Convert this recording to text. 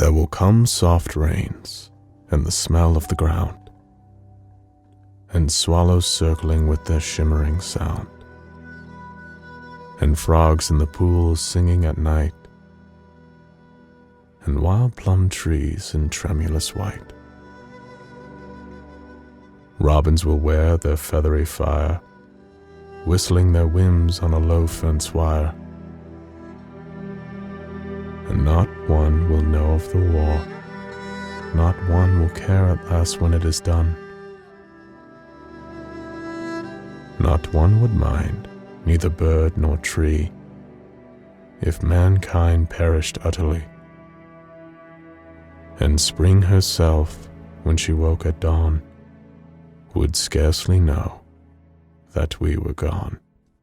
There will come soft rains and the smell of the ground, and swallows circling with their shimmering sound, and frogs in the pools singing at night, and wild plum trees in tremulous white. Robins will wear their feathery fire, whistling their whims on a low fence wire, and not one will know of the war, not one will care at last when it is done. Not one would mind, neither bird nor tree, if mankind perished utterly. And spring herself, when she woke at dawn, would scarcely know that we were gone.